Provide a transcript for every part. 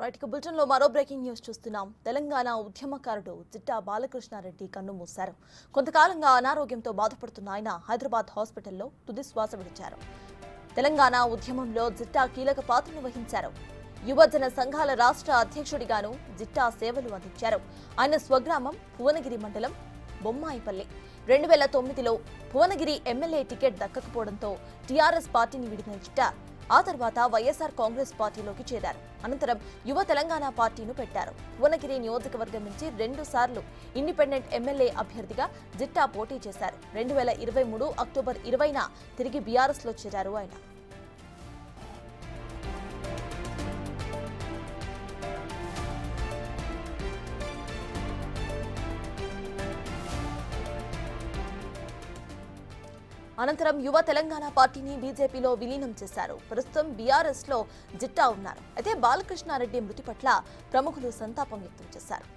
Right bulletin లో మరో breaking news చూస్తున్నాం. తెలంగాణ ఉద్యమకారుడు జిట్టా బాలకృష్ణారెడ్డి కన్నుమూశారు. కొంతకాలంగా అనారోగ్యంతో బాధపడుతున్న ఆయన హైదరాబాద్ హాస్పిటల్లో తుది శ్వాస విడిచారు. తెలంగాణ ఉద్యమంలో జిట్టా కీలక పాత్రను వహించారు. యువజన సంఘాల రాష్ట్ర అధ్యక్షుడిగాను జిట్టా సేవలు అందించారు. ఆయన స్వగ్రామం భువనగిరి మండలం బొమ్మాయిపల్లి. 2009లో భువనగిరి ఎమ్మెల్యే టికెట్ దక్కకపోవడంతో టీఆర్ఎస్ పార్టీని వీడిన జిట్టా ఆ తర్వాత వైఎస్ఆర్ కాంగ్రెస్ పార్టీలోకి చేరారు. అనంతరం యువ తెలంగాణ పార్టీను పెట్టారు. భువనగిరి నియోజకవర్గం నుంచి 2 సార్లు ఇండిపెండెంట్ ఎమ్మెల్యే అభ్యర్థిగా జిట్టా పోటీ చేశారు. 2023 అక్టోబర్ 20న తిరిగి బీఆర్ఎస్ లో చేరారు ఆయన. అనంతరం యువ తెలంగాణ పార్టీని బీజేపీలో విలీనం చేశారు. ప్రస్తుతం బీఆర్ఎస్ లో జిట్టా ఉన్నారు. అయితే బాలకృష్ణారెడ్డి మృతి పట్ల ప్రముఖులు సంతాపం వ్యక్తం చేశారు.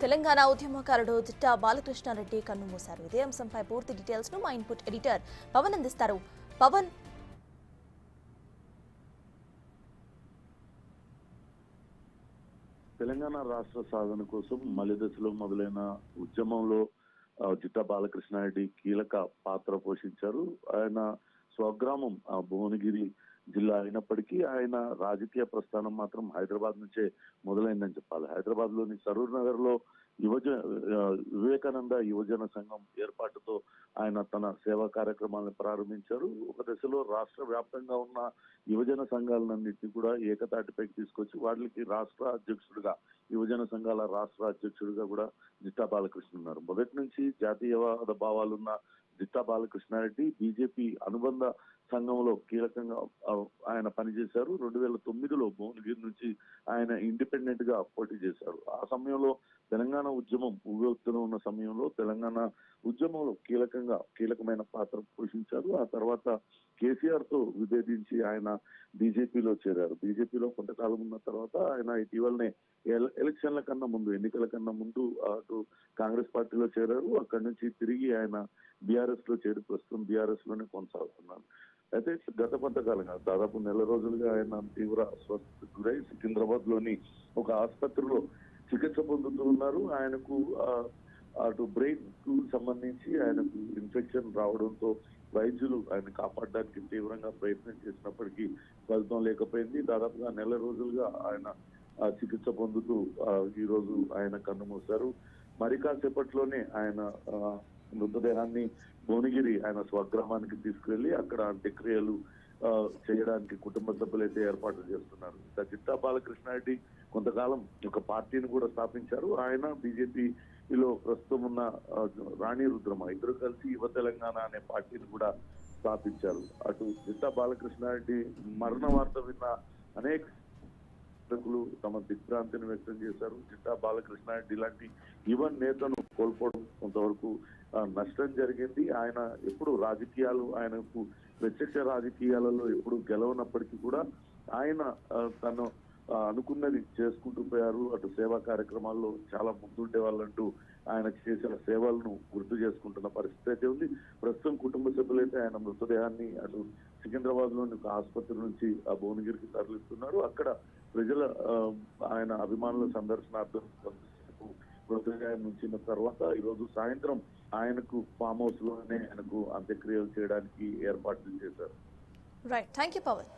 తెలంగాణ ఉద్యమకారుడు జిట్టా బాలకృష్ణారెడ్డి కన్నుమూశారు. ఇదే అంశంపై పూర్తి డీటెయిల్స్ ను మా ఇన్పుట్ ఎడిటర్ పవన్ అందిస్తారు. పవన్, తెలంగాణ రాష్ట్ర సాధన కోసం మలిదశలో మొదలైన ఉద్యమంలో జిట్టా బాలకృష్ణారెడ్డి కీలక పాత్ర పోషించారు. ఆయన స్వగ్రామం భువనగిరి జిల్లా అయినప్పటికీ ఆయన రాజకీయ ప్రస్థానం మాత్రం హైదరాబాద్ నుంచే మొదలైందని చెప్పాలి. హైదరాబాద్ లోని సరూర్ నగర్ లో వివేకానంద యువజన సంఘం ఏర్పాటుతో ఆయన తన సేవా కార్యక్రమాలను ప్రారంభించారు. ఒక దశలో రాష్ట్ర వ్యాప్తంగా ఉన్న యువజన సంఘాలన్నింటినీ కూడా ఏకతాటిపైకి తీసుకొచ్చి వాటికి రాష్ట్ర అధ్యక్షుడిగా, యువజన సంఘాల రాష్ట్ర అధ్యక్షుడిగా కూడా జిట్టా బాలకృష్ణ ఉన్నారు. మొదటి నుంచి జాతీయవాద భావాలున్న జిట్టా బాలకృష్ణారెడ్డి బీజేపీ అనుబంధ సంఘంలో కీలకంగా ఆయన పనిచేశారు. 2009లో భువనగిరి నుంచి ఆయన ఇండిపెండెంట్ గా పోటీ చేశారు. ఆ సమయంలో తెలంగాణ ఉద్యమం ఉవ్వెత్తున ఉన్న సమయంలో తెలంగాణ ఉద్యమంలో కీలకమైన పాత్ర పోషించారు. ఆ తర్వాత కేసీఆర్ తో విభేదించి ఆయన బీజేపీలో చేరారు. బీజేపీలో కొంతకాలం ఉన్న తర్వాత ఆయన ఇటీవలనే ఎన్నికల కన్నా ముందు అటు కాంగ్రెస్ పార్టీలో చేరారు. అక్కడి నుంచి తిరిగి ఆయన బీఆర్ఎస్ లో చేరి ప్రస్తుతం బీఆర్ఎస్ లోనే కొనసాగుతున్నారు. అయితే గత కొంతకాలంగా దాదాపు నెల రోజులుగా ఆయన తీవ్ర అస్వస్థతకు గురై సికింద్రాబాద్ లోని ఒక ఆసుపత్రిలో చికిత్స పొందుతూ ఉన్నారు. ఆయనకు అటు బ్రెయిన్ కు సంబంధించి ఆయనకు ఇన్ఫెక్షన్ రావడంతో వైద్యులు ఆయన కాపాడడానికి తీవ్రంగా ప్రయత్నం చేసినప్పటికీ ఫలితం లేకపోయింది. దాదాపుగా నెల రోజులుగా ఆయన చికిత్స పొందుతూ ఈ రోజు ఆయన కన్నుమూశారు. మరి కాసేపట్లోనే ఆయన మృతదేహాన్ని భువనగిరి ఆయన స్వగ్రామానికి తీసుకువెళ్లి అక్కడ అంత్యక్రియలు చేయడానికి కుటుంబ సభ్యులైతే ఏర్పాట్లు చేస్తున్నారు. జిట్టా బాలకృష్ణారెడ్డి కొంతకాలం ఒక పార్టీని కూడా స్థాపించారు. ఆయన బీజేపీలో ప్రస్తుతం ఉన్న రాణి రుద్రమ ఇద్దరు కలిసి యువ తెలంగాణ అనే పార్టీని కూడా స్థాపించారు. అటు జిట్టా బాలకృష్ణారెడ్డి మరణ వార్త విన్న అనేక తమ దిగ్భ్రాంతిని వ్యక్తం చేశారు. జిట్టా బాలకృష్ణారెడ్డి లాంటి యువ నేతను కోల్పోవడం కొంతవరకు నష్టం జరిగింది. ఆయన ఎప్పుడు ఆయనకు ప్రత్యక్ష రాజకీయాలలో ఎప్పుడు గెలవనప్పటికీ కూడా ఆయన తను అనుకున్నది చేసుకుంటూ పోయారు. అటు సేవా కార్యక్రమాల్లో చాలా ముందుండే వాళ్ళంటూ ఆయన చేసిన సేవలను గుర్తు చేసుకుంటున్న పరిస్థితి అయితే ఉంది. ప్రస్తుతం కుటుంబ సభ్యులైతే ఆయన మృతదేహాన్ని అటు సికింద్రాబాద్ లోని ఒక ఆసుపత్రి నుంచి ఆ భువనగిరికి తరలిస్తున్నారు. అక్కడ ప్రజల ఆయన అభిమానుల సందర్శనార్థం మృతదేహాన్ని ఉంచిన తర్వాత ఈరోజు సాయంత్రం ఆయనకు ఫామ్ హౌస్ లోనే ఆయనకు అంత్యక్రియలు చేయడానికి ఏర్పాట్లు చేశారు. Right, thank you Pawan.